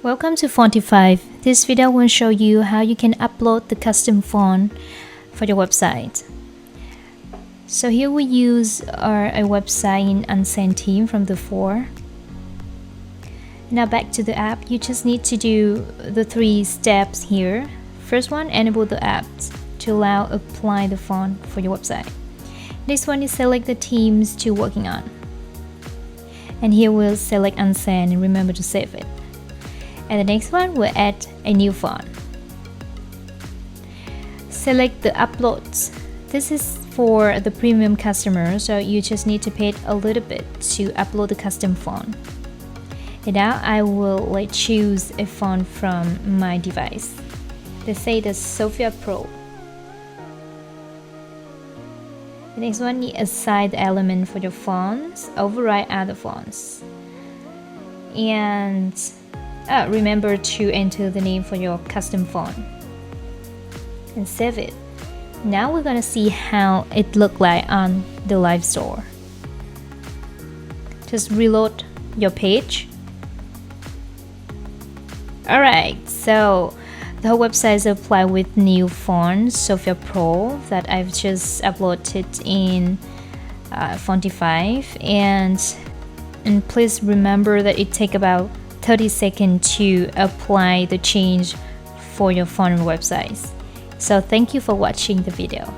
Welcome to Fontify. This video will show you how you can upload the custom font for your website. So here we use a website in Unseen theme from the 4. Now back to the app, you just need to do the 3 steps here. First one, enable the app to allow apply the font for your website. Next one is select the themes to working on. And here we'll select Unseen and remember to save it. And the next one, we'll add a new font. Select the uploads. This is for the premium customer, so you just need to pay a little bit to upload the custom font. And now I will choose a font from my device. Let's say the Sophia Pro. The next one, you assign the element for your fonts, override other fonts. And remember to enter the name for your custom font and save it. Now we're gonna see how it looked like on the live store. Just reload your page. Alright, so the whole website is applied with new font Sophia Pro that I've just uploaded in Fontify, and please remember that it takes about 30 seconds to apply the change for your font websites. So thank you for watching the video.